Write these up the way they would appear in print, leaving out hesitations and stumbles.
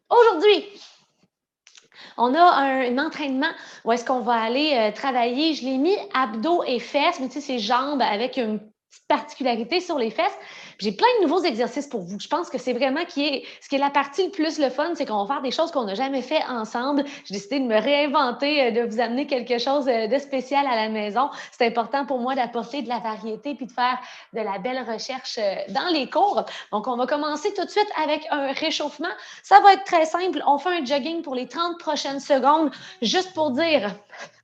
Aujourd'hui, on a un entraînement où est-ce qu'on va aller travailler. Je l'ai mis abdos et fesses, mais tu sais, c'est jambes avec une petite particularité sur les fesses. J'ai plein de nouveaux exercices pour vous. Je pense que c'est vraiment ce qui est la partie le plus le fun, c'est qu'on va faire des choses qu'on n'a jamais fait ensemble. J'ai décidé de me réinventer, de vous amener quelque chose de spécial à la maison. C'est important pour moi d'apporter de la variété puis de faire de la belle recherche dans les cours. Donc, on va commencer tout de suite avec un réchauffement. Ça va être très simple. On fait un jogging pour les 30 prochaines secondes, juste pour dire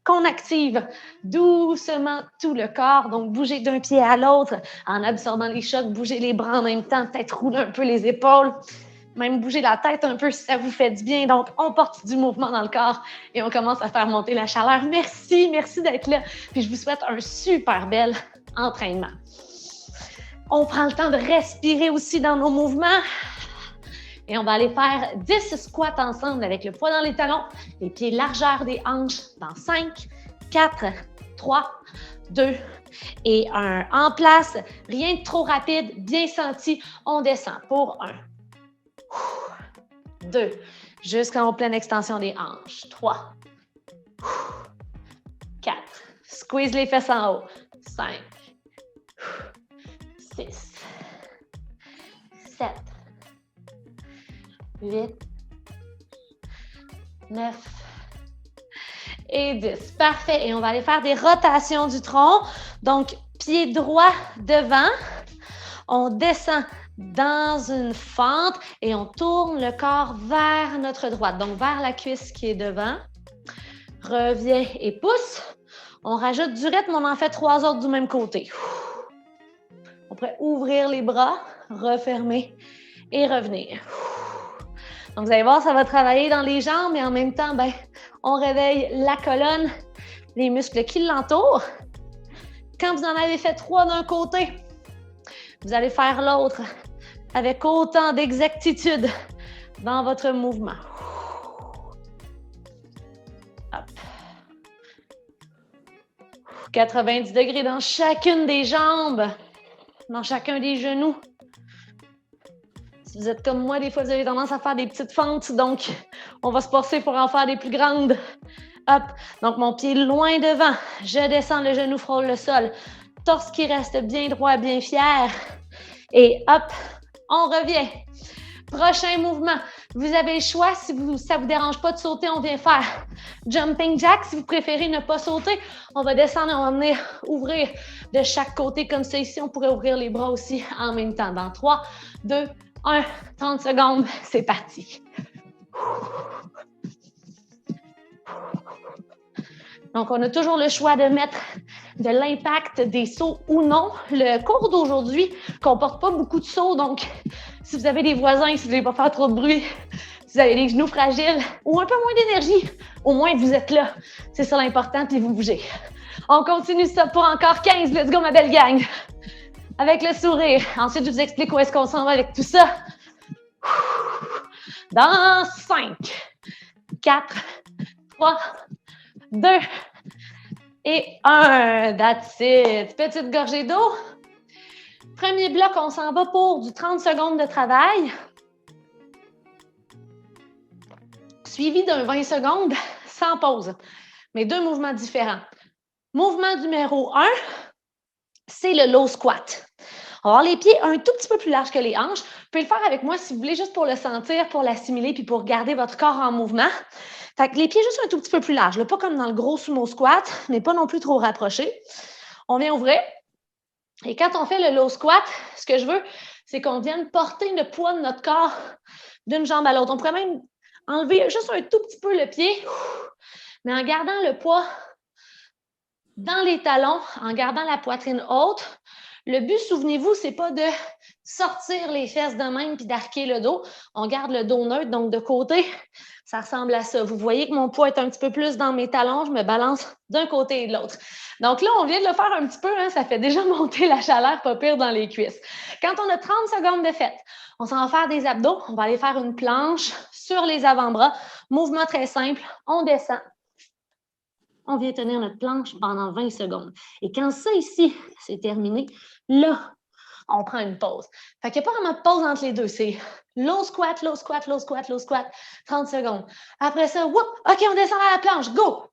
qu'on active doucement tout le corps. Donc, bouger d'un pied à l'autre en absorbant les chocs, bouger les bras en même temps, peut-être rouler un peu les épaules, même bouger la tête un peu si ça vous fait du bien. Donc, on porte du mouvement dans le corps et on commence à faire monter la chaleur. Merci d'être là. Puis, je vous souhaite un super bel entraînement. On prend le temps de respirer aussi dans nos mouvements. Et on va aller faire 10 squats ensemble avec le poids dans les talons, les pieds largeur des hanches dans 5, 4, 3, 2 et 1. En place, rien de trop rapide, bien senti. On descend pour 1, 2, jusqu'en pleine extension des hanches. 3, 4, squeeze les fesses en haut. 5, 6, 7, 8, 9 et 10. Parfait. Et on va aller faire des rotations du tronc. Donc, pied droit devant. On descend dans une fente et on tourne le corps vers notre droite. Donc, vers la cuisse qui est devant. Reviens et pousse. On rajoute du rythme. On en fait 3 autres du même côté. On pourrait ouvrir les bras, refermer et revenir. Donc, vous allez voir, ça va travailler dans les jambes et en même temps, on réveille la colonne, les muscles qui l'entourent. Quand vous en avez fait 3 d'un côté, vous allez faire l'autre avec autant d'exactitude dans votre mouvement. Hop. 90 degrés dans chacune des jambes, dans chacun des genoux. Si vous êtes comme moi, des fois, vous avez tendance à faire des petites fentes, donc on va se forcer pour en faire des plus grandes. Hop, donc mon pied loin devant, je descends, le genou frôle le sol, torse qui reste bien droit, bien fier, et hop, on revient. Prochain mouvement, vous avez le choix, si ça ne vous dérange pas de sauter, on vient faire jumping jack. Si vous préférez ne pas sauter, on va descendre et on va venir ouvrir de chaque côté comme ça. Ici, on pourrait ouvrir les bras aussi en même temps. Dans 3, 2, 1, 30 secondes, c'est parti. Donc, on a toujours le choix de mettre de l'impact des sauts ou non. Le cours d'aujourd'hui ne comporte pas beaucoup de sauts, donc si vous avez des voisins, si vous ne voulez pas faire trop de bruit, si vous avez les genoux fragiles ou un peu moins d'énergie, au moins vous êtes là. C'est ça l'important, puis vous bougez. On continue ça pour encore 15. Let's go, ma belle gang! Avec le sourire. Ensuite, je vous explique où est-ce qu'on s'en va avec tout ça. Dans 5, 4, 3, 2 et 1. That's it. Petite gorgée d'eau. Premier bloc, on s'en va pour du 30 secondes de travail. Suivi d'un 20 secondes sans pause. Mais 2 mouvements différents. Mouvement numéro 1, c'est le low squat. On va avoir les pieds un tout petit peu plus larges que les hanches. Vous pouvez le faire avec moi si vous voulez, juste pour le sentir, pour l'assimiler, puis pour garder votre corps en mouvement. Fait que les pieds juste un tout petit peu plus larges, là, pas comme dans le gros sumo squat, mais pas non plus trop rapprochés. On vient ouvrir. Et quand on fait le low squat, ce que je veux, c'est qu'on vienne porter le poids de notre corps d'une jambe à l'autre. On pourrait même enlever juste un tout petit peu le pied, mais en gardant le poids dans les talons, en gardant la poitrine haute. Le but, souvenez-vous, c'est pas de sortir les fesses de même puis d'arquer le dos. On garde le dos neutre, donc de côté, ça ressemble à ça. Vous voyez que mon poids est un petit peu plus dans mes talons, je me balance d'un côté et de l'autre. Donc là, on vient de le faire un petit peu, hein, ça fait déjà monter la chaleur pas pire dans les cuisses. Quand on a 30 secondes de fête, on s'en va faire des abdos, on va aller faire une planche sur les avant-bras. Mouvement très simple, on descend. On vient tenir notre planche pendant 20 secondes. Et quand ça ici, c'est terminé, là, on prend une pause. Fait qu'il n'y a pas vraiment de pause entre les deux. C'est Low squat, low squat, low squat, low squat. 30 secondes. Après ça, whoop, OK, on descend à la planche. Go!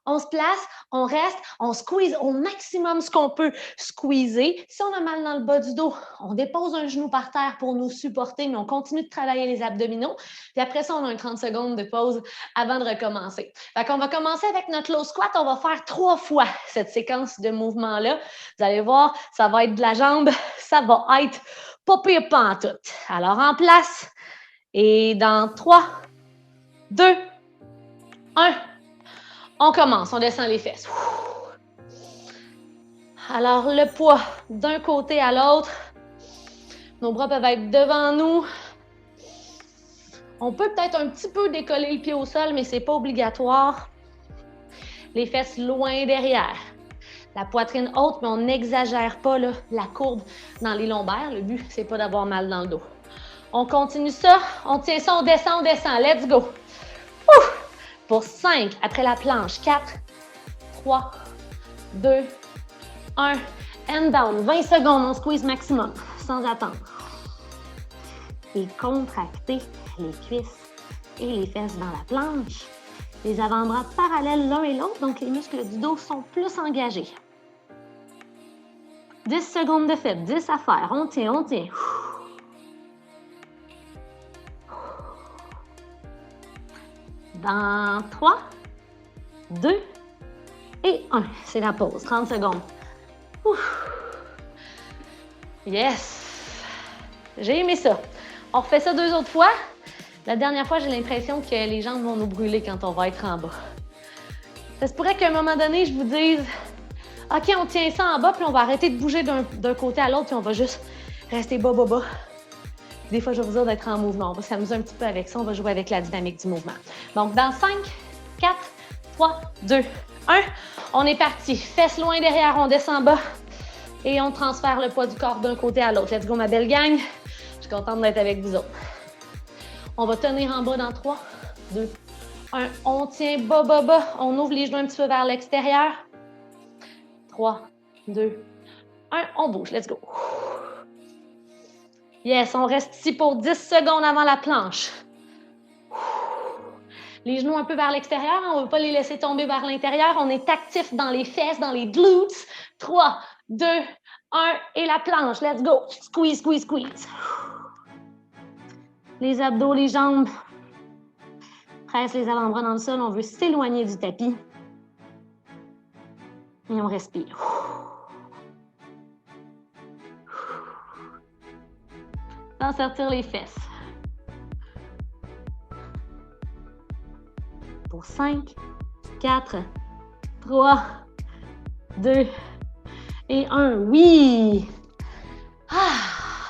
On se place, on reste, on squeeze au maximum ce qu'on peut squeezer. Si on a mal dans le bas du dos, on dépose un genou par terre pour nous supporter, mais on continue de travailler les abdominaux. Puis après ça, on a un 30 secondes de pause avant de recommencer. Fait qu'on va commencer avec notre low squat. On va faire 3 fois cette séquence de mouvements-là. Vous allez voir, ça va être de la jambe, ça va être pas pire pantoute. Alors, en place. Et dans 3, 2, 1, on commence. On descend les fesses. Alors, le poids d'un côté à l'autre. Nos bras peuvent être devant nous. On peut peut-être un petit peu décoller le pied au sol, mais ce n'est pas obligatoire. Les fesses loin derrière. La poitrine haute, mais on n'exagère pas là, la courbe dans les lombaires. Le but, c'est pas d'avoir mal dans le dos. On continue ça, on tient ça, on descend, let's go. Ouf! Pour 5, après la planche, 4, 3, 2, 1, and down. 20 secondes, on squeeze maximum, sans attendre. Et contracter les cuisses et les fesses dans la planche. Les avant-bras parallèles l'un et l'autre, donc les muscles du dos sont plus engagés. 10 secondes de fait, 10 à faire. On tient, on tient. Dans 3, 2 et 1. C'est la pause. 30 secondes. Ouf. Yes! J'ai aimé ça. On refait ça 2 autres fois. La dernière fois, j'ai l'impression que les jambes vont nous brûler quand on va être en bas. Ça se pourrait qu'à un moment donné, je vous dise « OK, on tient ça en bas, puis on va arrêter de bouger d'un côté à l'autre, puis on va juste rester bas, bas, bas. » Des fois, je vais vous dire d'être en mouvement. On va s'amuser un petit peu avec ça. On va jouer avec la dynamique du mouvement. Donc, dans 5, 4, 3, 2, 1, on est parti. Fesses loin derrière, on descend bas et on transfère le poids du corps d'un côté à l'autre. Let's go, ma belle gang. Je suis contente d'être avec vous autres. On va tenir en bas dans 3, 2, 1. On tient bas, bas, bas. On ouvre les genoux un petit peu vers l'extérieur. 3, 2, 1. On bouge. Let's go. Yes, on reste ici pour 10 secondes avant la planche. Les genoux un peu vers l'extérieur. On ne veut pas les laisser tomber vers l'intérieur. On est actif dans les fesses, dans les glutes. 3, 2, 1. Et la planche. Let's go. Squeeze, squeeze, squeeze. Les abdos, les jambes. Presse les avant-bras dans le sol. On veut s'éloigner du tapis. Et on respire. Sans sortir les fesses. Pour 5, 4, 3, 2 et 1. Oui!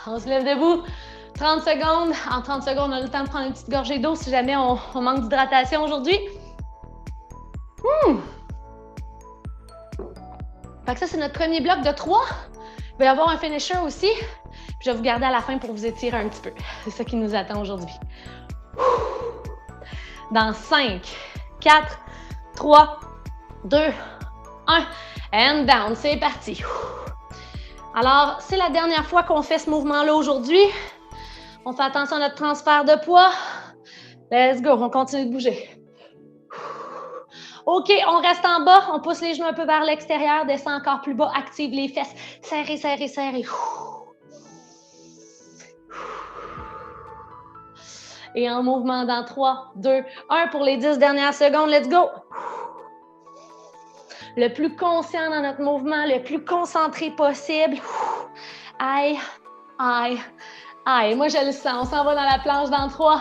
On se lève debout. 30 secondes. En 30 secondes, on a le temps de prendre une petite gorgée d'eau si jamais on manque d'hydratation aujourd'hui. Fait que ça, c'est notre premier bloc de 3. Il va y avoir un finisher aussi. Puis je vais vous garder à la fin pour vous étirer un petit peu. C'est ça qui nous attend aujourd'hui. Dans 5, 4, 3, 2, 1. And down. C'est parti. Alors, c'est la dernière fois qu'on fait ce mouvement-là aujourd'hui. On fait attention à notre transfert de poids. Let's go. On continue de bouger. OK, on reste en bas. On pousse les genoux un peu vers l'extérieur. Descend encore plus bas. Active les fesses. Serrez, serrez, serrez. Et en mouvement dans 3, 2, 1 pour les 10 dernières secondes. Let's go! Le plus conscient dans notre mouvement, le plus concentré possible. Aïe, aïe, aïe. Moi, je le sens. On s'en va dans la planche dans 3,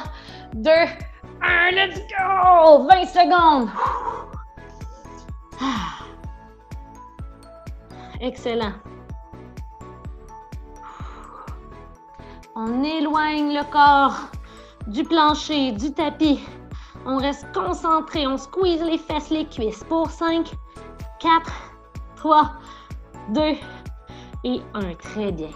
2, 1. Let's go! 20 secondes. Excellent. On éloigne le corps du plancher, du tapis. On reste concentré. On squeeze les fesses, les cuisses. Pour 5, 4, 3, 2 et 1. Très bien.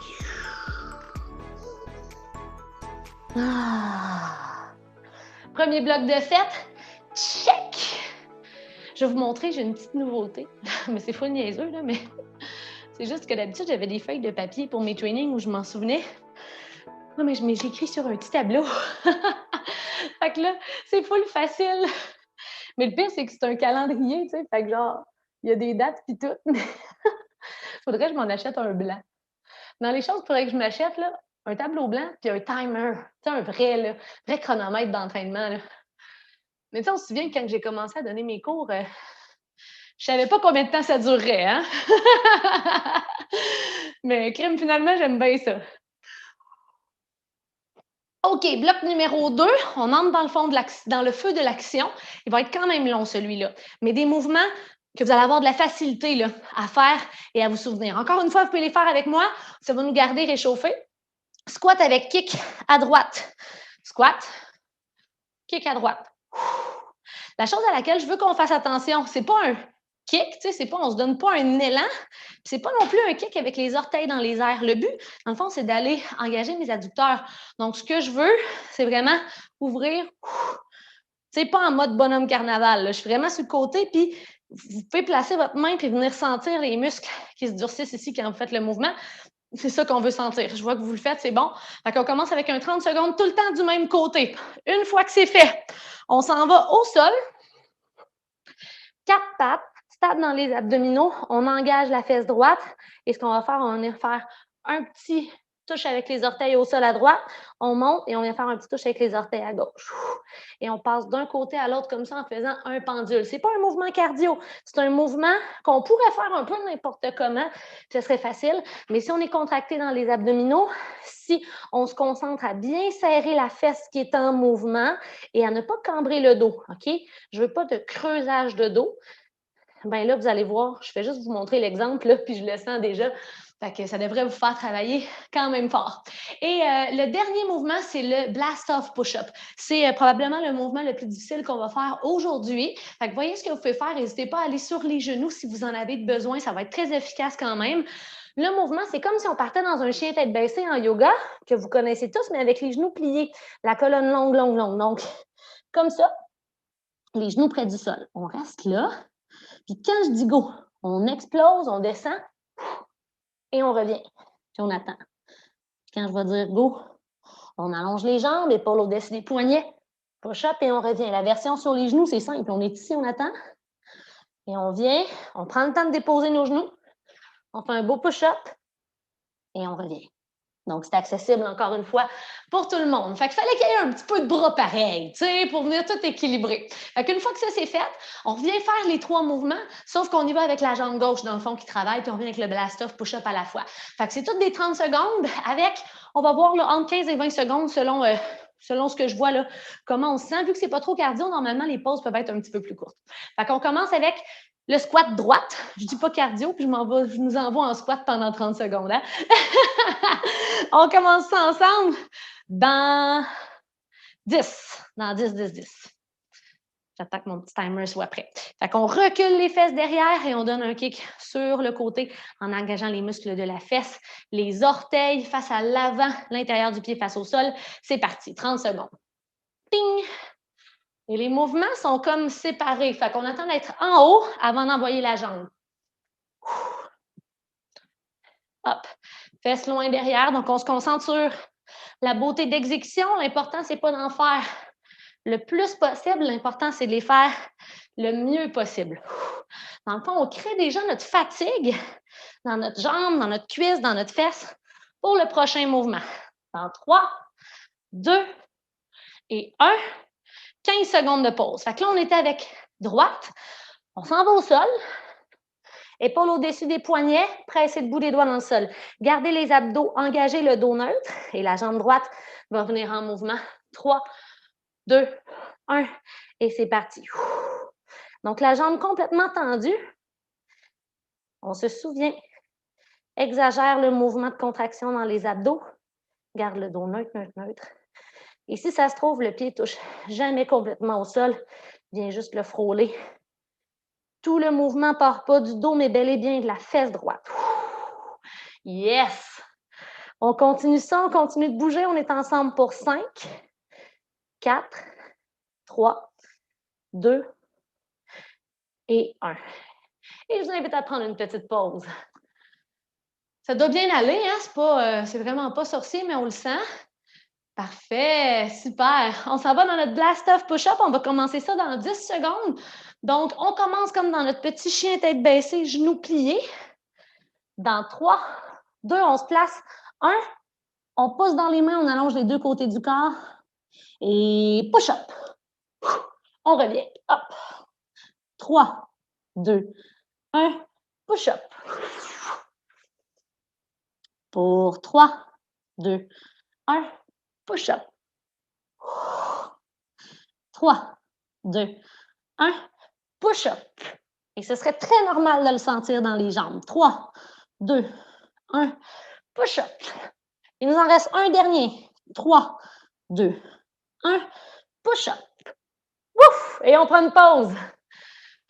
Premier bloc de fête. Check! Je vais vous montrer, j'ai une petite nouveauté. Mais c'est full niaiseux, là, mais c'est juste que d'habitude, j'avais des feuilles de papier pour mes trainings où je m'en souvenais. Non, mais je m'écris sur un petit tableau. Fait que là, c'est full facile. Mais le pire, c'est que c'est un calendrier, tu sais, fait que genre, il y a des dates puis tout, mais faudrait que je m'en achète un blanc. Dans les choses qu'il faudrait que je m'achète, là, un tableau blanc puis un timer, tu sais, un vrai, là, vrai chronomètre d'entraînement, là. Mais tu sais, on se souvient que quand j'ai commencé à donner mes cours, je savais pas combien de temps ça durerait, hein? Mais crime, finalement, j'aime bien ça. OK, bloc numéro 2, on entre dans le fond dans le feu de l'action. Il va être quand même long, celui-là. Mais des mouvements que vous allez avoir de la facilité là, à faire et à vous souvenir. Encore une fois, vous pouvez les faire avec moi. Ça va nous garder réchauffés. Squat avec kick à droite. Squat, kick à droite. La chose à laquelle je veux qu'on fasse attention, c'est pas un kick, tu sais, c'est pas, on se donne pas un élan, c'est pas non plus un kick avec les orteils dans les airs. Le but, dans le fond, c'est d'aller engager mes adducteurs. Donc, ce que je veux, c'est vraiment ouvrir, tu sais, pas en mode bonhomme carnaval. Là. Je suis vraiment sur le côté, puis vous pouvez placer votre main puis venir sentir les muscles qui se durcissent ici quand vous faites le mouvement. C'est ça qu'on veut sentir. Je vois que vous le faites, c'est bon. Fait qu'on commence avec un 30 secondes tout le temps du même côté. Une fois que c'est fait, on s'en va au sol. 4 pattes, stable dans les abdominaux. On engage la fesse droite. Et ce qu'on va faire, on va faire un petit touche avec les orteils au sol à droite. On monte et on vient faire un petit touche avec les orteils à gauche. Et on passe d'un côté à l'autre comme ça en faisant un pendule. Ce n'est pas un mouvement cardio. C'est un mouvement qu'on pourrait faire un peu n'importe comment. Ce serait facile. Mais si on est contracté dans les abdominaux, si on se concentre à bien serrer la fesse qui est en mouvement et à ne pas cambrer le dos, OK? Je ne veux pas de creusage de dos. Bien là, vous allez voir, je vais juste vous montrer l'exemple, là, puis je le sens déjà. Fait que ça devrait vous faire travailler quand même fort. Et le dernier mouvement, c'est le blast-off push-up. C'est probablement le mouvement le plus difficile qu'on va faire aujourd'hui. Fait que voyez ce que vous pouvez faire. N'hésitez pas à aller sur les genoux si vous en avez besoin. Ça va être très efficace quand même. Le mouvement, c'est comme si on partait dans un chien tête baissée en yoga, que vous connaissez tous, mais avec les genoux pliés, la colonne longue, longue, longue. Donc, comme ça, les genoux près du sol. On reste là. Puis quand je dis go, on explose, on descend et on revient. Puis on attend. Puis quand je vais dire go, on allonge les jambes, épaule au-dessus des poignets, push-up et on revient. La version sur les genoux, c'est simple. On est ici, on attend. Et on vient, on prend le temps de déposer nos genoux. On fait un beau push-up et on revient. Donc, c'est accessible, encore une fois, pour tout le monde. Fait qu'il fallait qu'il y ait un petit peu de bras pareil, tu sais, pour venir tout équilibrer. Fait qu'une fois que ça c'est fait, on revient faire les 3 mouvements, sauf qu'on y va avec la jambe gauche, dans le fond, qui travaille, puis on vient avec le blast-off push-up à la fois. Fait que c'est toutes des 30 secondes avec, on va voir là, entre 15 et 20 secondes selon ce que je vois là, comment on se sent. Vu que c'est pas trop cardio, normalement, les pauses peuvent être un petit peu plus courtes. Fait qu'on commence avec le squat droite. Je dis pas cardio, puis je nous envoie en squat pendant 30 secondes. Hein? On commence ça ensemble dans 10. Dans 10, 10, 10. J'attends que mon petit timer soit prêt. Fait qu'on recule les fesses derrière et on donne un kick sur le côté en engageant les muscles de la fesse, les orteils face à l'avant, l'intérieur du pied face au sol. C'est parti. 30 secondes. Ping! Et les mouvements sont comme séparés. Fait qu'on attend d'être en haut avant d'envoyer la jambe. Hop. Fesses loin derrière. Donc, on se concentre sur la beauté d'exécution. L'important, c'est pas d'en faire le plus possible. L'important, c'est de les faire le mieux possible. Dans le fond, on crée déjà notre fatigue dans notre jambe, dans notre cuisse, dans notre fesse pour le prochain mouvement. Dans 3, 2 et 1. 15 secondes de pause. Fait que là, on était avec droite. On s'en va au sol. Épaule au-dessus des poignets, pressez le bout des doigts dans le sol. Gardez les abdos, engagez le dos neutre et la jambe droite va venir en mouvement. 3, 2, 1 et c'est parti. Donc, la jambe complètement tendue. On se souvient. Exagère le mouvement de contraction dans les abdos. Garde le dos neutre, neutre, neutre. Et si ça se trouve, le pied ne touche jamais complètement au sol. Viens juste le frôler. Tout le mouvement ne part pas du dos, mais bel et bien de la fesse droite. Yes! On continue ça, on continue de bouger. On est ensemble pour 5, 4, 3, 2 et 1. Et je vous invite à prendre une petite pause. Ça doit bien aller, hein? C'est vraiment pas sorcier, mais on le sent. Parfait, super. On s'en va dans notre blast-off push-up. On va commencer ça dans 10 secondes. Donc, on commence comme dans notre petit chien tête baissée, genoux pliés. Dans 3, 2, on se place. 1, on pousse dans les mains, on allonge les deux côtés du corps. Et push-up. On revient. Hop. 3, 2, 1, push-up. Pour 3, 2, 1, push-up. 3, 2, 1, push-up. Et ce serait très normal de le sentir dans les jambes. 3, 2, 1, push-up. Il nous en reste un dernier. 3, 2, 1, push-up. Ouf! Et on prend une pause.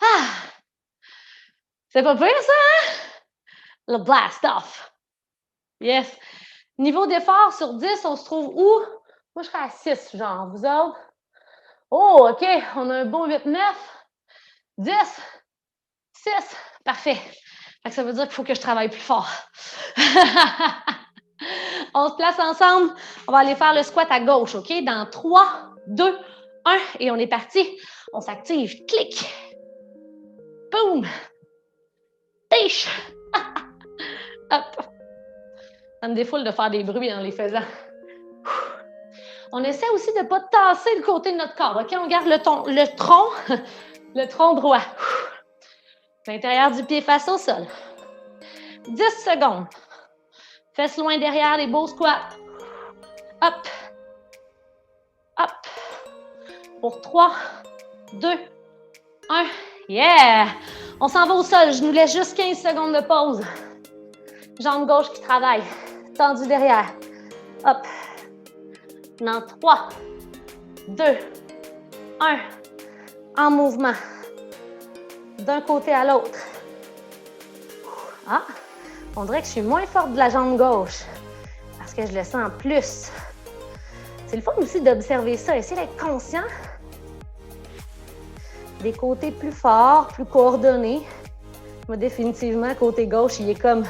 Ah! C'est pas pire, ça, hein? Le blast-off. Yes. Niveau d'effort sur 10, on se trouve où? Moi, je serais à 6, genre. Vous autres? Oh, OK. On a un beau 8, 9, 10, 6. Parfait. Fait que ça veut dire qu'il faut que je travaille plus fort. On se place ensemble. On va aller faire le squat à gauche, OK? Dans 3, 2, 1. Et on est parti. On s'active. Clic. Boum. Tiche. Hop. Ça me défoule de faire des bruits en les faisant. On essaie aussi de ne pas tasser le côté de notre corps. OK? On garde le tronc droit. L'intérieur du pied face au sol. 10 secondes. Fesses loin derrière, les beaux squats. Hop. Hop. Pour 3, 2, 1. Yeah! On s'en va au sol. Je nous laisse juste 15 secondes de pause. Jambe gauche qui travaille. Tendu derrière. Hop. Dans 3, 2, 1. En mouvement. D'un côté à l'autre. Ah! On dirait que je suis moins forte de la jambe gauche. Parce que je le sens plus. C'est le fun aussi d'observer ça. Essayez d'être conscient. Des côtés plus forts, plus coordonnés. Moi, définitivement, côté gauche, il est comme...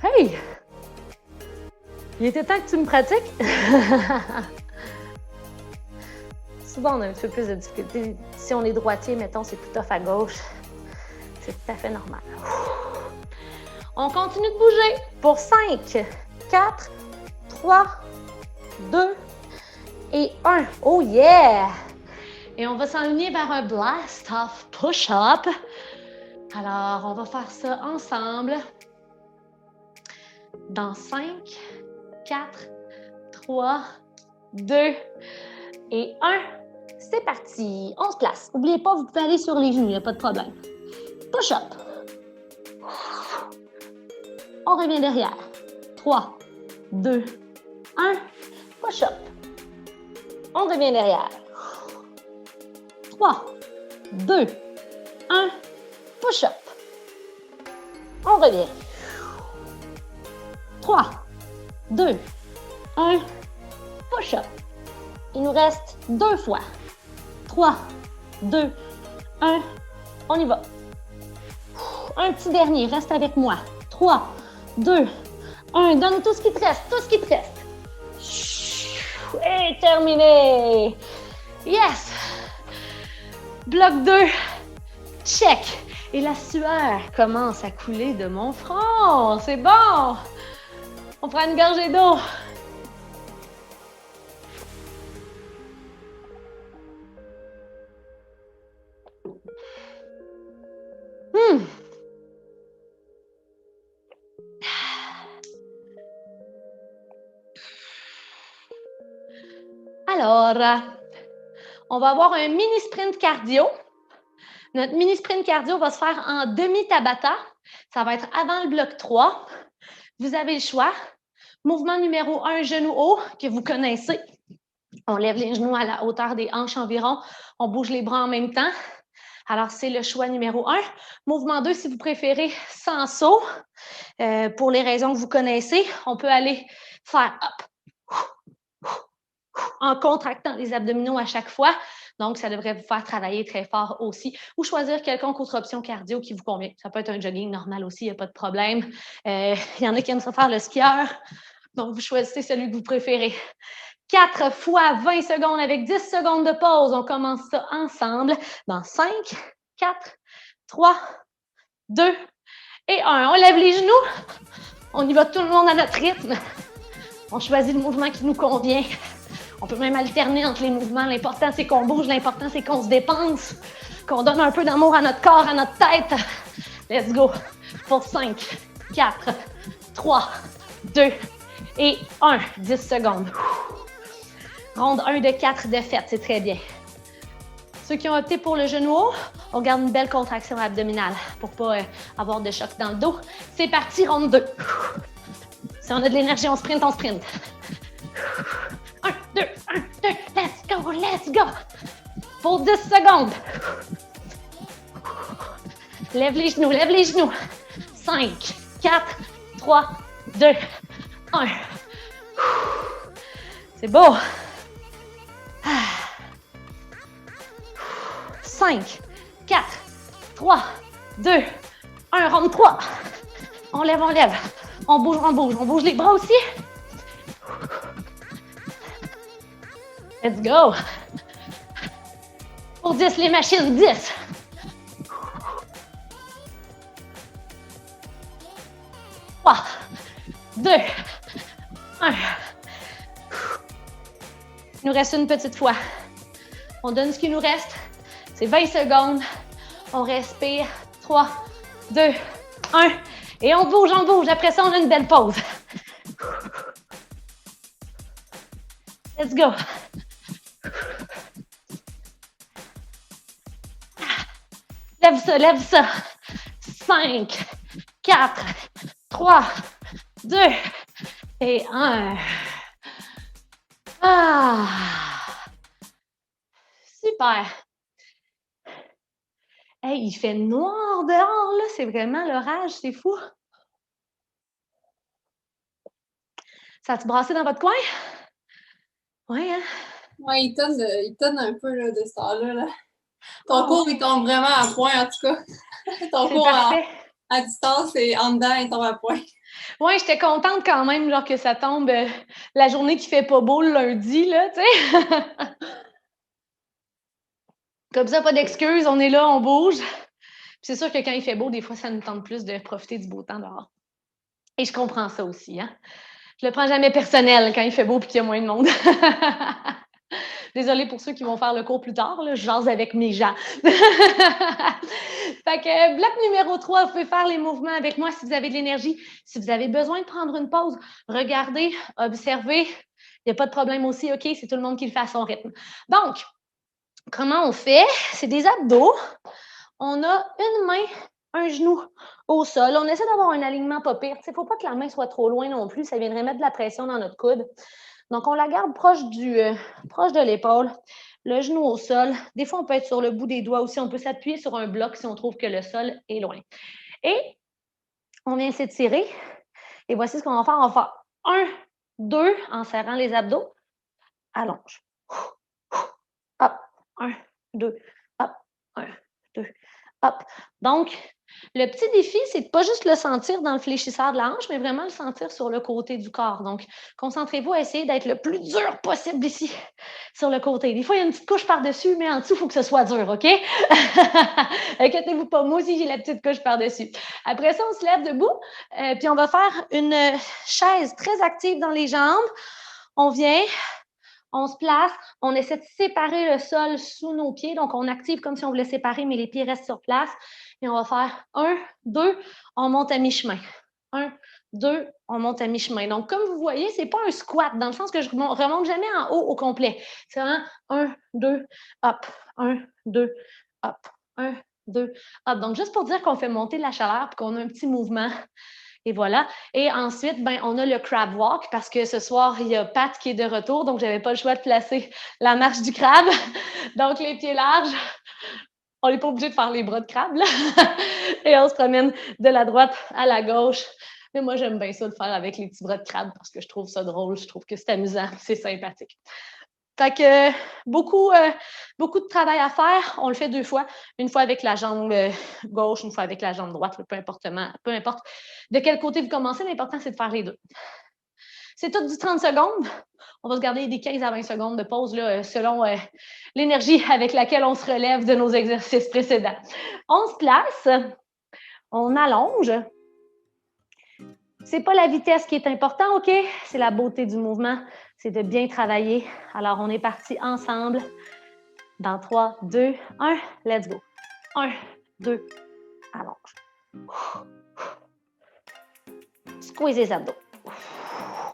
Hey! Il était temps que tu me pratiques. Souvent, on a un petit peu plus de difficulté. Si on est droitier, mettons, c'est plus tough à gauche. C'est tout à fait normal. On continue de bouger pour 5, 4, 3, 2 et 1. Oh yeah! Et on va s'enligner vers un blast-off push-up. Alors, on va faire ça ensemble. Dans 5, 4, 3, 2 et 1. C'est parti. On se place. N'oubliez pas, vous pouvez aller sur les genoux, il n'y a pas de problème. Push-up. On revient derrière. 3, 2, 1. Push-up. On revient derrière. 3, 2, 1. Push-up. On revient. 3, 2, 1. Push-up. Il nous reste 2 fois. 3, 2, 1. On y va. Un petit dernier. Reste avec moi. 3, 2, 1. Donne tout ce qui te reste. Tout ce qui te reste. Et terminé. Yes. Bloc 2. Check. Et la sueur commence à couler de mon front. C'est bon. On prend une gorgée d'eau. Alors, on va avoir un mini sprint cardio. Notre mini sprint cardio va se faire en demi-tabata. Ça va être avant le bloc 3. Vous avez le choix. Mouvement numéro 1, genou haut, que vous connaissez. On lève les genoux à la hauteur des hanches environ. On bouge les bras en même temps. Alors, c'est le choix numéro 1. Mouvement 2, si vous préférez, sans saut. Pour les raisons que vous connaissez, on peut aller faire hop, en contractant les abdominaux à chaque fois. Donc, ça devrait vous faire travailler très fort aussi. Ou choisir quelconque autre option cardio qui vous convient. Ça peut être un jogging normal aussi, il n'y a pas de problème. Il y en a qui aiment ça faire le skieur. Donc, vous choisissez celui que vous préférez. 4 fois 20 secondes avec 10 secondes de pause. On commence ça ensemble dans 5, 4, 3, 2 et 1. On lève les genoux. On y va tout le monde à notre rythme. On choisit le mouvement qui nous convient. On peut même alterner entre les mouvements. L'important, c'est qu'on bouge. L'important, c'est qu'on se dépense, qu'on donne un peu d'amour à notre corps, à notre tête. Let's go. Pour 5, 4, 3, 2 et 1. 10 secondes. Ronde 1 de 4 de fête, c'est très bien. Ceux qui ont opté pour le genou haut, on garde une belle contraction abdominale pour ne pas avoir de choc dans le dos. C'est parti, ronde 2. Si on a de l'énergie, on sprint, on sprint. 1, 2, 1, 2, let's go, let's go. Pour 10 secondes. Lève les genoux, lève les genoux. 5, 4, 3, 2, 1. C'est beau. 5, 4, 3, 2, 1, ronde 3. On lève, on lève. On bouge, on bouge. On bouge les bras aussi. Let's go. Pour 10, les machines, 10. 3, 2, 1. Il nous reste une petite fois. On donne ce qu'il nous reste. C'est 20 secondes. On respire. 3, 2, 1. Et on bouge, on bouge. Après ça, on a une belle pause. Let's go. Lève ça, lève ça. 5, 4, 3, 2 et 1. Ah! Super! Hey, il fait noir dehors, là. C'est vraiment l'orage, c'est fou. Ça a-tu brassé dans votre coin? Oui, hein? Oui, il tonne un peu là, de ce temps-là. Là. Ton cours, il tombe vraiment à point, en tout cas. Ton cours à distance et en dedans, il tombe à point. Oui, j'étais contente quand même genre, que ça tombe la journée qui fait pas beau le lundi, là, tu sais. Comme ça, pas d'excuses, on est là, on bouge. C'est sûr que quand il fait beau, des fois, ça nous tente plus de profiter du beau temps dehors. Et je comprends ça aussi, hein. Je le prends jamais personnel quand il fait beau et qu'il y a moins de monde. Désolée pour ceux qui vont faire le cours plus tard, là, je jase avec mes gens. Fait que bloc numéro 3, vous pouvez faire les mouvements avec moi si vous avez de l'énergie. Si vous avez besoin de prendre une pause, regardez, observez. Il n'y a pas de problème aussi, OK? C'est tout le monde qui le fait à son rythme. Donc, comment on fait? C'est des abdos. On a une main, un genou au sol. On essaie d'avoir un alignement pas pire. Il ne faut pas que la main soit trop loin non plus. Ça viendrait mettre de la pression dans notre coude. Donc, on la garde proche de l'épaule, le genou au sol. Des fois, on peut être sur le bout des doigts aussi. On peut s'appuyer sur un bloc si on trouve que le sol est loin. Et on vient s'étirer. Et voici ce qu'on va faire. On va faire 1, 2 en serrant les abdos. Allonge. Hop. 1, 2, hop. 1, 2, hop. Donc, le petit défi, c'est de ne pas juste le sentir dans le fléchisseur de la hanche, mais vraiment le sentir sur le côté du corps. Donc, concentrez-vous à essayer d'être le plus dur possible ici, sur le côté. Des fois, il y a une petite couche par-dessus, mais en dessous, il faut que ce soit dur, OK? Inquiétez-vous pas, moi aussi, j'ai la petite couche par-dessus. Après ça, on se lève debout, puis on va faire une chaise très active dans les jambes. On vient... On se place, on essaie de séparer le sol sous nos pieds. Donc, on active comme si on voulait séparer, mais les pieds restent sur place. Et on va faire 1, 2, on monte à mi-chemin. 1, 2, on monte à mi-chemin. Donc, comme vous voyez, ce n'est pas un squat, dans le sens que je ne remonte jamais en haut au complet. C'est vraiment 1, 2, hop, 1, 2, hop, 1, 2, hop. Donc, juste pour dire qu'on fait monter la chaleur et qu'on a un petit mouvement. Et voilà. Et ensuite, ben, on a le crab walk parce que ce soir, il y a Pat qui est de retour, donc je n'avais pas le choix de placer la marche du crabe. Donc, les pieds larges. On n'est pas obligé de faire les bras de crabe, là. Et on se promène de la droite à la gauche. Mais moi, j'aime bien ça de faire avec les petits bras de crabe parce que je trouve ça drôle, je trouve que c'est amusant, c'est sympathique. Fait que beaucoup de travail à faire. On le fait 2 fois. Une fois avec la jambe gauche, une fois avec la jambe droite, peu importe de quel côté vous commencez. L'important, c'est de faire les 2. C'est tout du 30 secondes. On va se garder des 15 à 20 secondes de pause là, selon l'énergie avec laquelle on se relève de nos exercices précédents. On se place, on allonge. C'est pas la vitesse qui est important, OK? C'est la beauté du mouvement, c'est de bien travailler. Alors, on est parti ensemble. Dans 3, 2, 1, let's go. 1, 2, allonge. Squeezez les abdos.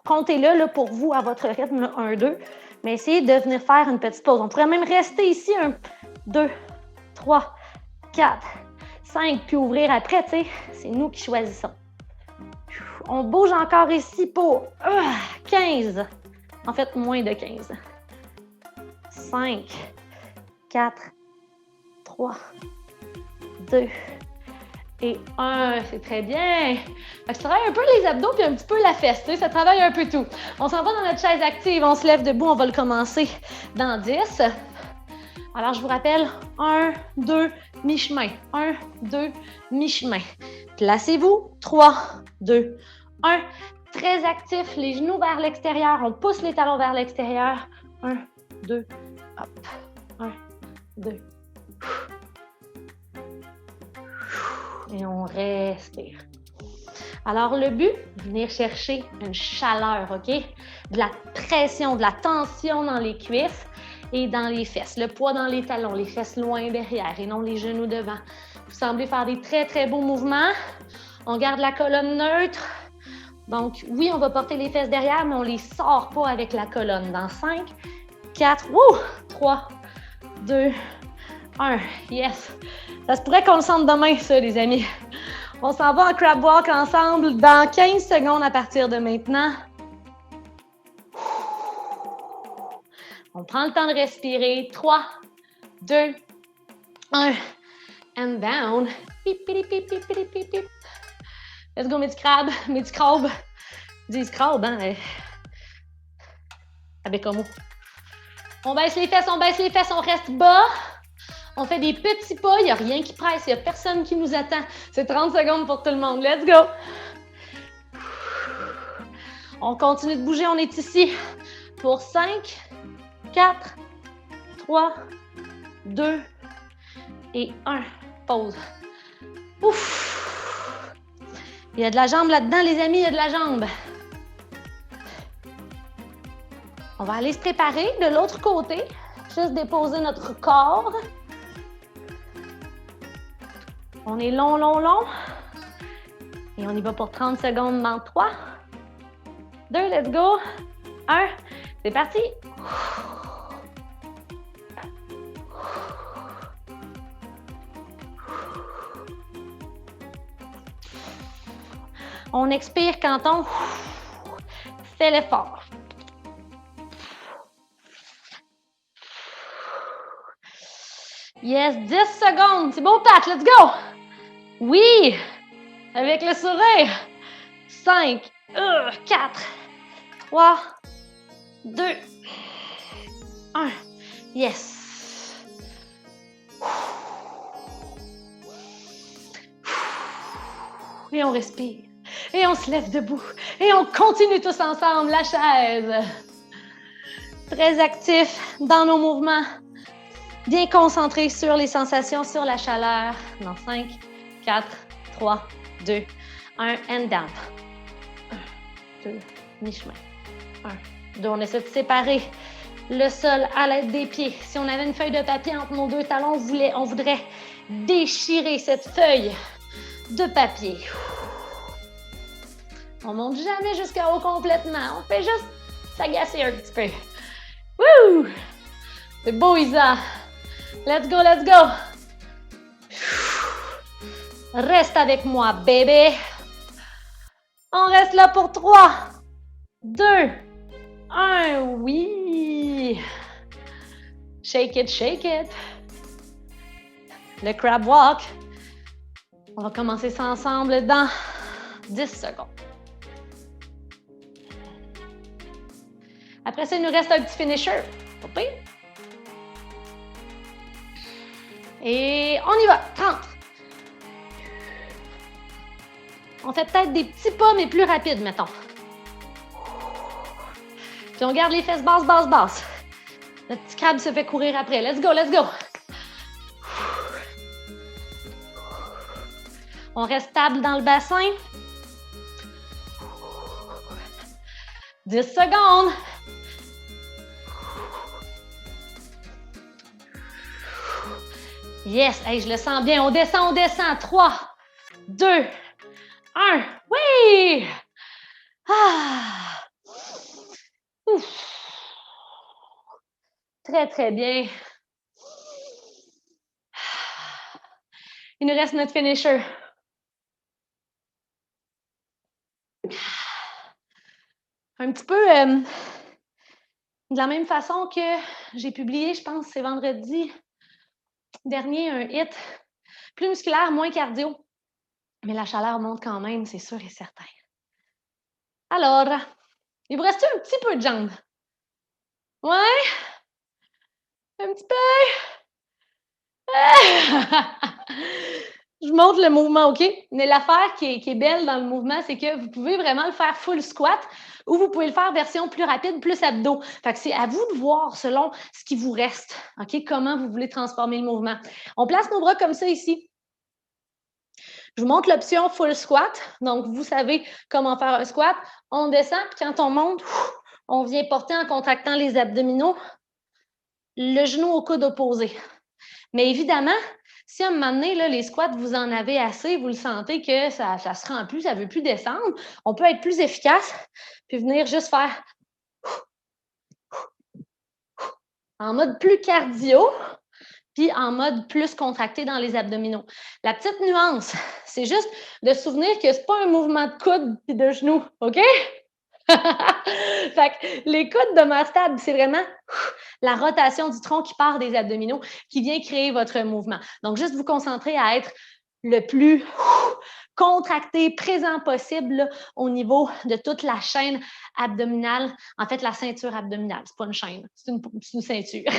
Comptez-le là, pour vous à votre rythme, 1, 2, mais essayez de venir faire une petite pause. On pourrait même rester ici, 1, 2, 3, 4, 5, puis ouvrir après, tu sais, c'est nous qui choisissons. On bouge encore ici pour 15, en fait moins de 15. 5, 4, 3, 2 et 1. C'est très bien. Ça travaille un peu les abdos puis un petit peu la fesse. Ça travaille un peu tout. On s'en va dans notre chaise active. On se lève debout. On va le commencer dans 10. Alors, je vous rappelle, 1, 2, mi-chemin. 1, 2, mi-chemin. Placez-vous. 3, 2, 1. Très actif. Les genoux vers l'extérieur. On pousse les talons vers l'extérieur. 1, 2, hop. 1, 2. Et on respire. Alors, le but, venir chercher une chaleur, OK? De la pression, de la tension dans les cuisses et dans les fesses. Le poids dans les talons, les fesses loin derrière et non les genoux devant. Vous semblez faire des très, très beaux mouvements. On garde la colonne neutre. Donc, oui, on va porter les fesses derrière, mais on ne les sort pas avec la colonne. Dans 5, 4, 3, 2, 1. Yes! Ça se pourrait qu'on le sente demain, ça, les amis. On s'en va en crab walk ensemble dans 15 secondes à partir de maintenant. On prend le temps de respirer. 3, 2, 1. And down. Pip, pip, pip, pip, pip, pip, pip. Let's go, mes petits crabes, mes petits crabes. Ils disent crabe, hein? Avec un mot. On baisse les fesses, on reste bas. On fait des petits pas, il n'y a rien qui presse, il n'y a personne qui nous attend. C'est 30 secondes pour tout le monde. Let's go! On continue de bouger, on est ici pour 5, 4, 3, 2 et 1. Pause. Ouf! Il y a de la jambe là-dedans, les amis, il y a de la jambe. On va aller se préparer de l'autre côté. Juste déposer notre corps. On est long, long, long. Et on y va pour 30 secondes dans 3, 2, let's go. 1, c'est parti. On expire quand on fait l'effort. Yes, 10 secondes. C'est bon, Pat, let's go! Oui! Avec le sourire. 5, 4, 3, 2, 1. Yes! Et on respire. Et on se lève debout. Et on continue tous ensemble la chaise. Très actif dans nos mouvements. Bien concentré sur les sensations, sur la chaleur. Dans 5, 4, 3, 2, 1, and down. 1, 2, mi-chemin. 1, 2, on essaie de séparer le sol à l'aide des pieds. Si on avait une feuille de papier entre nos deux talons, on voudrait déchirer cette feuille de papier. On ne monte jamais jusqu'à haut complètement. On fait juste s'agacer un petit peu. Wouh! C'est beau, Isa. Let's go, let's go. Reste avec moi, bébé. On reste là pour 3, 2, 1. Oui. Shake it, shake it. Le crab walk. On va commencer ça ensemble dans 10 secondes. Après ça, il nous reste un petit finisher. OK? Et on y va. 30. On fait peut-être des petits pas, mais plus rapides, mettons. Puis on garde les fesses basses, basses, basses. Notre petit crabe se fait courir après. Let's go, let's go. On reste stable dans le bassin. 10 secondes. Yes, hey, je le sens bien. On descend, on descend. 3, 2, 1. Oui! Ah! Ouf. Très, très bien. Il nous reste notre finisher. Un petit peu de la même façon que j'ai publié, je pense, c'est vendredi dernier, un hit plus musculaire, moins cardio. Mais la chaleur monte quand même, c'est sûr et certain. Alors, il vous reste un petit peu de jambes? Ouais? Un petit peu? Je montre le mouvement, OK? Mais l'affaire qui est belle dans le mouvement, c'est que vous pouvez vraiment le faire full squat ou vous pouvez le faire version plus rapide, plus abdos. Fait que c'est à vous de voir selon ce qui vous reste, OK? Comment vous voulez transformer le mouvement. On place nos bras comme ça ici. Je vous montre l'option full squat. Donc, vous savez comment faire un squat. On descend, puis quand on monte, on vient porter en contractant les abdominaux, le genou au coude opposé. Mais évidemment, si à un moment donné, là, les squats, vous en avez assez, vous le sentez que ça se rend plus, ça ne veut plus descendre, on peut être plus efficace, puis venir juste faire en mode plus cardio, puis en mode plus contracté dans les abdominaux. La petite nuance, c'est juste de se souvenir que ce n'est pas un mouvement de coude et de genou, OK? Fait que les coudes demeurent stables, c'est vraiment la rotation du tronc qui part des abdominaux qui vient créer votre mouvement. Donc, juste vous concentrer à être le plus contracté, présent possible là, au niveau de toute la chaîne abdominale. En fait, la ceinture abdominale, c'est pas une chaîne, c'est une ceinture.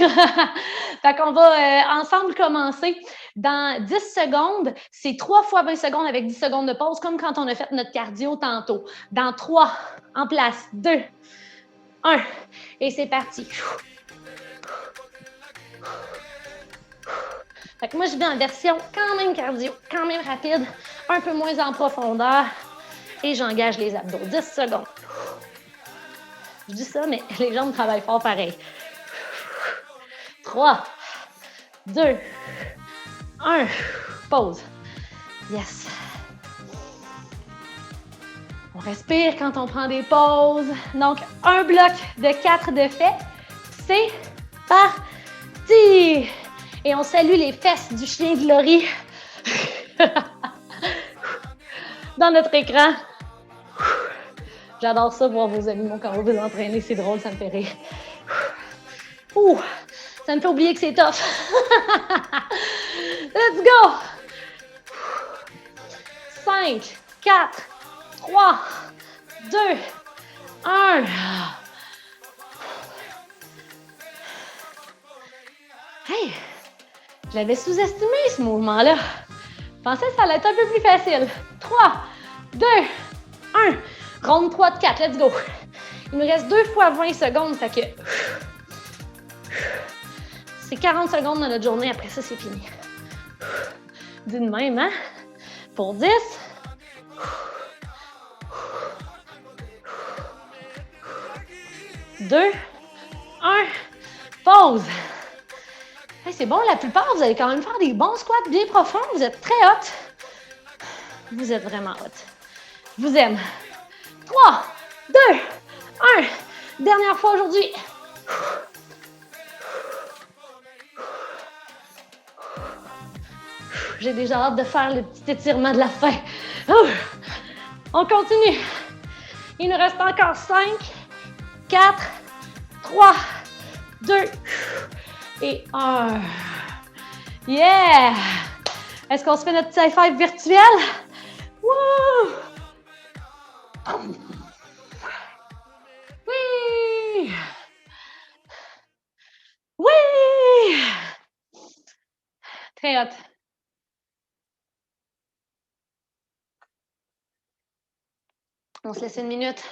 Fait qu'on va ensemble commencer. Dans 10 secondes, c'est 3 fois 20 secondes avec 10 secondes de pause, comme quand on a fait notre cardio tantôt. Dans 3, en place, 2, 1, et c'est parti. Fait que moi, je vais en version quand même cardio, quand même rapide, un peu moins en profondeur, et j'engage les abdos. 10 secondes. Je dis ça, mais les jambes travaillent fort pareil. 3, 2, 1, pause. Yes. On respire quand on prend des pauses. Donc, un bloc de 4 de fait. C'est parti! Et on salue les fesses du chien de Laurie dans notre écran. J'adore ça, voir vos animaux quand vous vous entraînez. C'est drôle, ça me fait rire. Ouh, ça me fait oublier que c'est tough. Let's go! 5, 4, 3, 2, 1. Hey! Je l'avais sous-estimé, ce mouvement-là. Je pensais que ça allait être un peu plus facile. 3, 2, 1. Ronde 3 de 4. Let's go. Il me reste 2 fois 20 secondes. Fait que c'est 40 secondes dans notre journée. Après ça, c'est fini. Dis de même, hein? Pour 10. 2, 1. Pause. Hey, c'est bon, la plupart, vous allez quand même faire des bons squats bien profonds. Vous êtes très hot. Vous êtes vraiment hot. Je vous aime. 3, 2, 1. Dernière fois aujourd'hui. J'ai déjà hâte de faire le petit étirement de la fin. On continue. Il nous reste encore 5, 4, 3, 2 et 1. Yeah! Est-ce qu'on se fait notre petit high five virtuel? Wouh! Oui! Oui! Très hot. On se laisse une minute.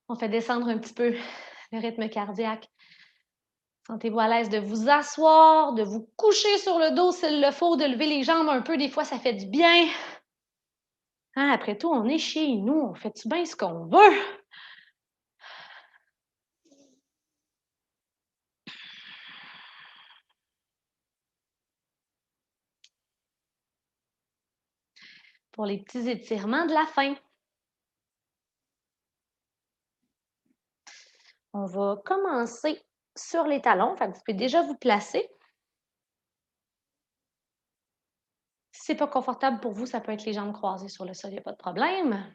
On fait descendre un petit peu le rythme cardiaque. Sentez-vous à l'aise de vous asseoir, de vous coucher sur le dos s'il le faut, de lever les jambes un peu. Des fois, ça fait du bien. Hein, après tout, on est chez nous. On fait bien ce qu'on veut. Pour les petits étirements de la fin. On va commencer sur les talons. Fait que vous pouvez déjà vous placer. Si ce n'est pas confortable pour vous, ça peut être les jambes croisées sur le sol, il n'y a pas de problème.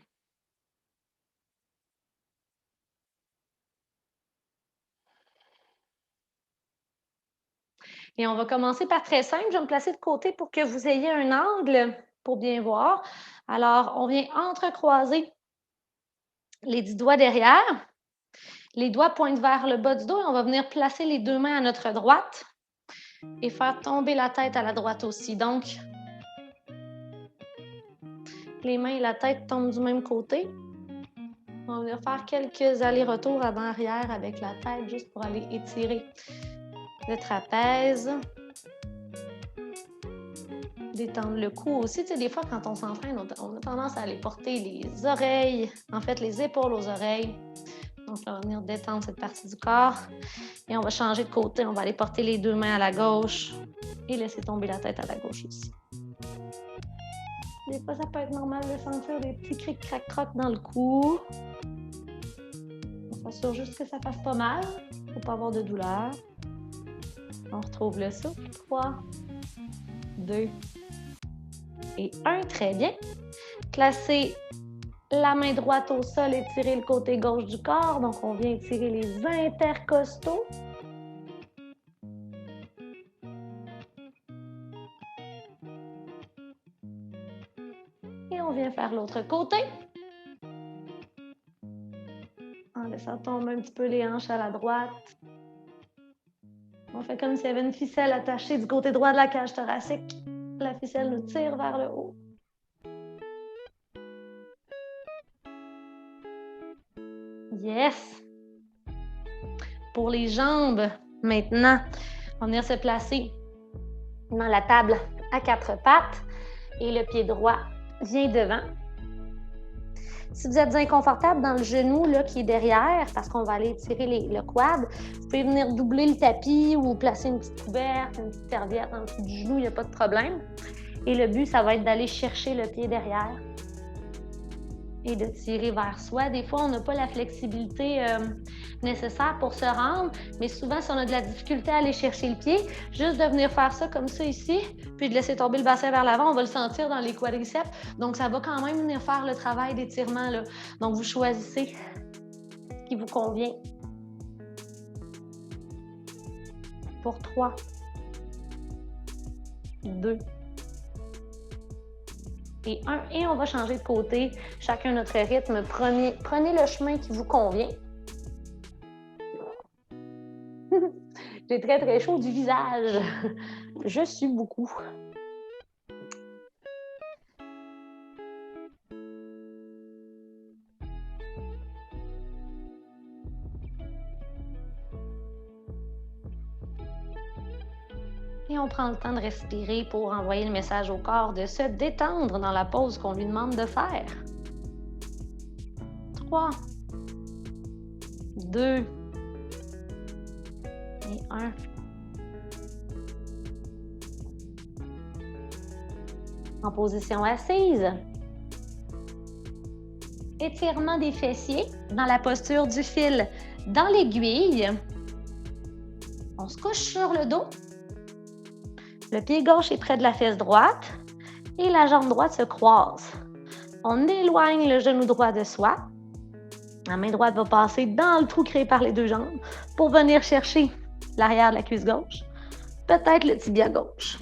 Et on va commencer par très simple. Je vais me placer de côté pour que vous ayez un angle pour bien voir. Alors, on vient entrecroiser les 10 doigts derrière. Les doigts pointent vers le bas du dos et on va venir placer les 2 mains à notre droite et faire tomber la tête à la droite aussi. Donc, les mains et la tête tombent du même côté. On va venir faire quelques allers-retours avant-arrière avec la tête juste pour aller étirer le trapèze. Détendre le cou aussi. Tu sais, des fois, quand on s'entraîne, on a tendance à aller porter les oreilles, en fait, les épaules aux oreilles. Donc, on va venir détendre cette partie du corps. Et on va changer de côté. On va aller porter les 2 mains à la gauche et laisser tomber la tête à la gauche aussi. Des fois, ça peut être normal de sentir des petits crics, crac, crocs dans le cou. On s'assure juste que ça fasse pas mal. Il ne faut pas avoir de douleur. On retrouve le souffle. 3, 2 et 1. Très bien. Placez la main droite au sol, étirez le côté gauche du corps. Donc, on vient étirer les intercostaux. Et on vient faire l'autre côté. En laissant tomber un petit peu les hanches à la droite. On fait comme s'il y avait une ficelle attachée du côté droit de la cage thoracique. La ficelle nous tire vers le haut. Yes! Pour les jambes, maintenant, on va venir se placer dans la table à 4 pattes et le pied droit vient devant. Si vous êtes inconfortable dans le genou là, qui est derrière, parce qu'on va aller étirer le quad, vous pouvez venir doubler le tapis ou placer une petite couverte, une petite serviette en dessous du genou, il n'y a pas de problème. Et le but, ça va être d'aller chercher le pied derrière et de tirer vers soi. Des fois, on n'a pas la flexibilité nécessaire pour se rendre, mais souvent, si on a de la difficulté à aller chercher le pied, juste de venir faire ça comme ça ici, puis de laisser tomber le bassin vers l'avant, on va le sentir dans les quadriceps. Donc, ça va quand même venir faire le travail d'étirement, là. Donc, vous choisissez ce qui vous convient. Pour 3, 2 et 1. Et on va changer de côté, chacun notre rythme. Prenez le chemin qui vous convient. J'ai très, très chaud du visage. Je suis beaucoup. Et on prend le temps de respirer pour envoyer le message au corps de se détendre dans la pause qu'on lui demande de faire. 3, 2 et 1. En position assise. Étirement des fessiers dans la posture du fil dans l'aiguille. On se couche sur le dos. Le pied gauche est près de la fesse droite et la jambe droite se croise. On éloigne le genou droit de soi. La main droite va passer dans le trou créé par les 2 jambes pour venir chercher l'arrière de la cuisse gauche, peut-être le tibia gauche.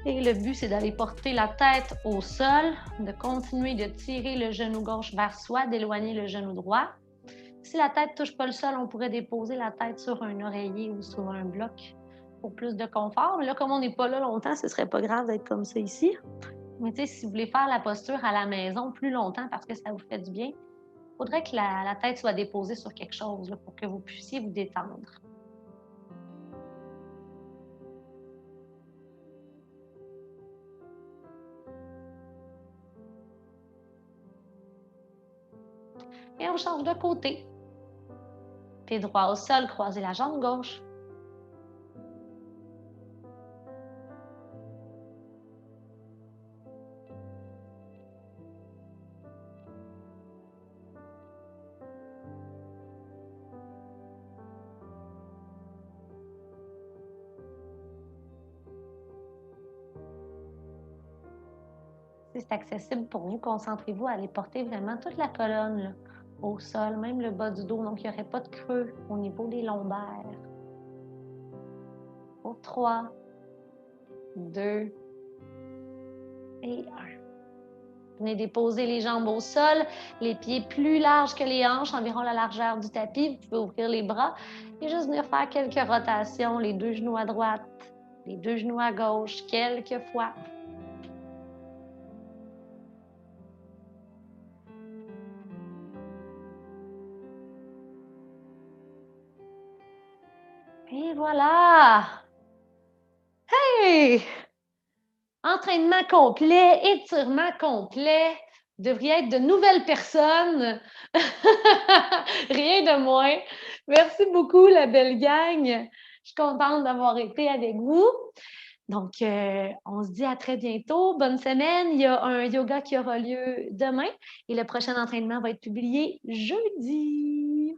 Et le but, c'est d'aller porter la tête au sol, de continuer de tirer le genou gauche vers soi, d'éloigner le genou droit. Si la tête ne touche pas le sol, on pourrait déposer la tête sur un oreiller ou sur un bloc pour plus de confort. Mais là, comme on n'est pas là longtemps, ce ne serait pas grave d'être comme ça ici. Mais tu sais, si vous voulez faire la posture à la maison plus longtemps parce que ça vous fait du bien, faudrait que la tête soit déposée sur quelque chose là, pour que vous puissiez vous détendre. Et on change de côté. Pied droit au sol, croisez la jambe gauche. Si c'est accessible pour vous, concentrez-vous à aller porter vraiment toute la colonne là, au sol, même le bas du dos, donc il n'y aurait pas de creux au niveau des lombaires. Pour 3, 2 et 1. Venez déposer les jambes au sol, les pieds plus larges que les hanches, environ la largeur du tapis. Vous pouvez ouvrir les bras et juste venir faire quelques rotations, les 2 genoux à droite, les 2 genoux à gauche, quelques fois. Et voilà! Hey! Entraînement complet, étirement complet. Vous devriez être de nouvelles personnes. Rien de moins. Merci beaucoup, la belle gang. Je suis contente d'avoir été avec vous. Donc, on se dit à très bientôt. Bonne semaine. Il y a un yoga qui aura lieu demain et le prochain entraînement va être publié jeudi.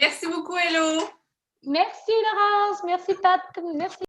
Merci beaucoup, Hello. Merci, Laurence. Merci, Pat. Merci.